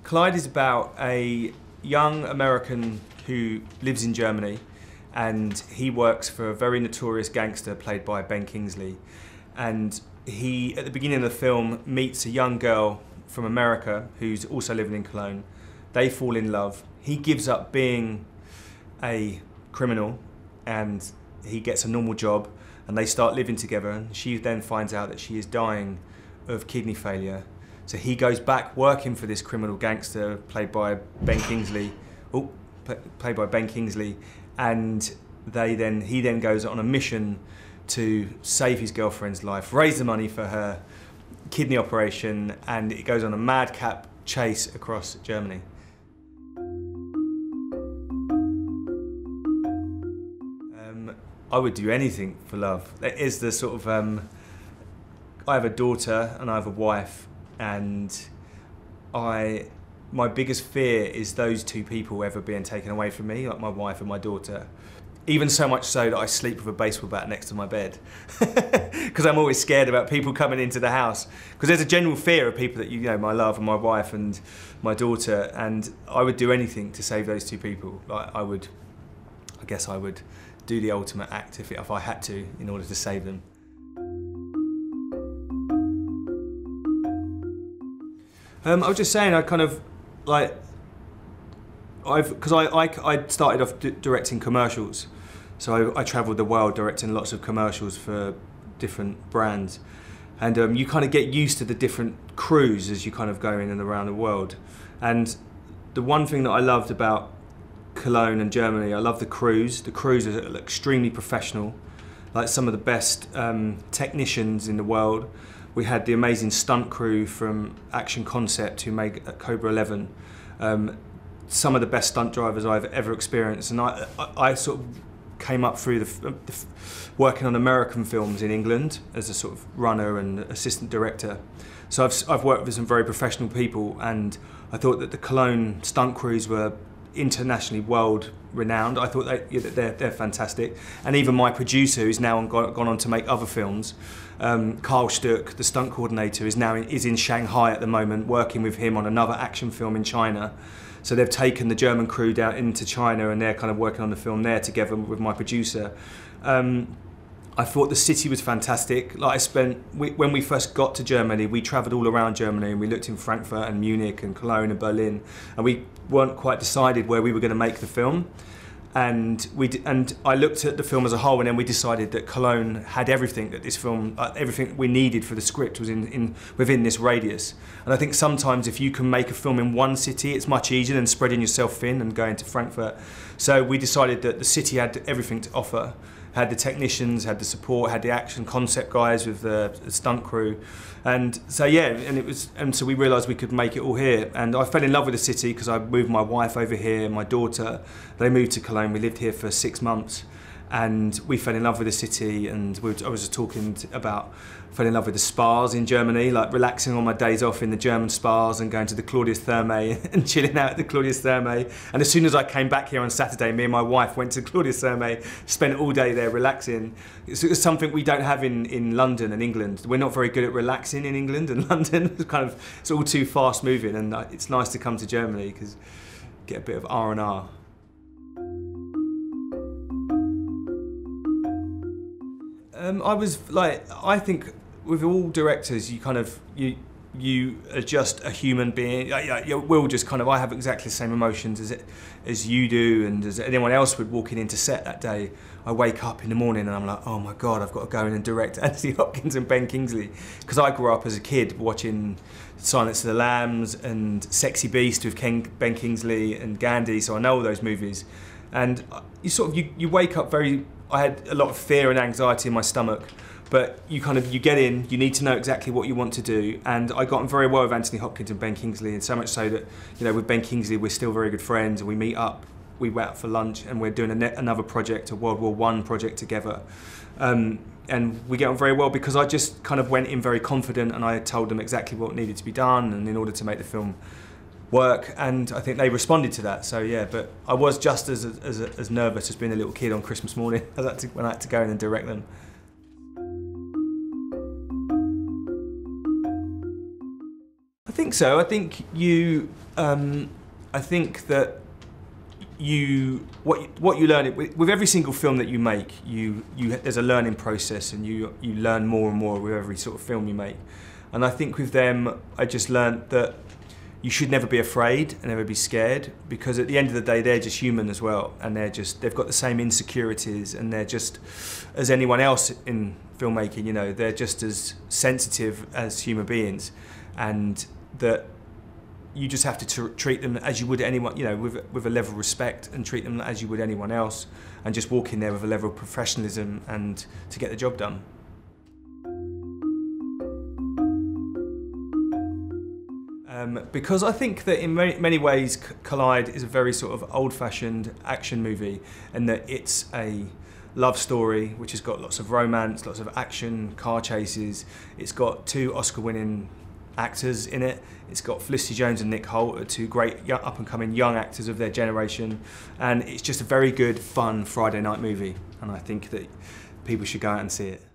Collide is about a young American who lives in Germany, and he works for a very notorious gangster played by Ben Kingsley. And he, at the beginning of the film, meets a young girl from America who's also living in Cologne. They fall in love. He gives up being a criminal and he gets a normal job, and they start living together, and she then finds out that she is dying of kidney failure. So he goes back working for this criminal gangster played by Ben Kingsley, and he then goes on a mission to save his girlfriend's life, raise the money for her kidney operation, and it goes on a madcap chase across Germany. I would do anything for love. It is the sort of, I have a daughter and I have a wife, and my biggest fear is those two people ever being taken away from me, like my wife and my daughter. Even so much so that I sleep with a baseball bat next to my bed. Because I'm always scared about people coming into the house. Because there's a general fear of people that my love and my wife and my daughter, and I would do anything to save those two people. Like I guess I would do the ultimate act if I had to in order to save them. I was just saying, I kind of like, because I started off directing commercials, so I travelled the world directing lots of commercials for different brands, and you kind of get used to the different crews as you kind of go in and around the world. And the one thing that I loved about Cologne and Germany, I love the crews. The crews are extremely professional, like some of the best technicians in the world. We had the amazing stunt crew from Action Concept who made Cobra 11. Some of the best stunt drivers I've ever experienced, and I sort of came up through working on American films in England as a sort of runner and assistant director. So I've worked with some very professional people, and I thought that the Cologne stunt crews were internationally world renowned. I thought they're fantastic, and even my producer, who's now gone on to make other films, Carl Stuck, the stunt coordinator, is in Shanghai at the moment, working with him on another action film in China. So they've taken the German crew down into China, and they're kind of working on the film there together with my producer. I thought the city was fantastic. Like when we first got to Germany, we travelled all around Germany, and we looked in Frankfurt and Munich and Cologne and Berlin, and we weren't quite decided where we were going to make the film. And I looked at the film as a whole, and then we decided that Cologne had everything that this film, everything we needed for the script was within this radius. And I think sometimes if you can make a film in one city, it's much easier than spreading yourself thin and going to Frankfurt. So we decided that the city had everything to offer. Had the technicians, had the support, had the action concept guys with the stunt crew, and so yeah, and so we realised we could make it all here. And I fell in love with the city because I moved my wife over here, my daughter. They moved to Cologne. We lived here for 6 months, and we fell in love with the city. And I was just talking about fell in love with the spas in Germany, like relaxing on my days off in the German spas and going to the Claudius Thermae and chilling out at the Claudius Thermae. And as soon as I came back here on Saturday, me and my wife went to Claudius Thermae, spent all day there relaxing. It's something we don't have in London and England. We're not very good at relaxing in England and London. It's all too fast moving, and it's nice to come to Germany because get a bit of R&R. I think with all directors, you are just a human being. We'll just I have exactly the same emotions as you do, and as anyone else would walking into set that day. I wake up in the morning and I'm like, oh my God, I've got to go in and direct Anthony Hopkins and Ben Kingsley. Because I grew up as a kid watching Silence of the Lambs and Sexy Beast with Ben Kingsley and Gandhi, so I know all those movies. And you wake up I had a lot of fear and anxiety in my stomach, but you get in, you need to know exactly what you want to do. And I got on very well with Anthony Hopkins and Ben Kingsley, and so much so that, with Ben Kingsley, we're still very good friends, and we meet up, we went out for lunch, and we're doing another project, a World War I project together. And we get on very well because I just went in very confident, and I told them exactly what needed to be done and in order to make the film work, and I think they responded to that. So yeah, but I was just as nervous as being a little kid on Christmas morning when I had to go in and direct them. think so. I think I think that what you learn with every single film that you make, there's a learning process, and you learn more and more with every sort of film you make. And I think with them, I just learned that you should never be afraid and never be scared, because at the end of the day, they're just human as well, and they've got the same insecurities, and they're just as anyone else in filmmaking. You know, they're just as sensitive as human beings, and that you just have to treat them as you would anyone, you know, with a level of respect, and treat them as you would anyone else, and just walk in there with a level of professionalism and to get the job done. Because I think that in many ways Collide is a very sort of old-fashioned action movie, and that it's a love story which has got lots of romance, lots of action, car chases. It's got 2 Oscar-winning actors in it. It's got Felicity Jones and Nicholas Hoult, 2 great up-and-coming young actors of their generation, and it's just a very good, fun Friday night movie, and I think that people should go out and see it.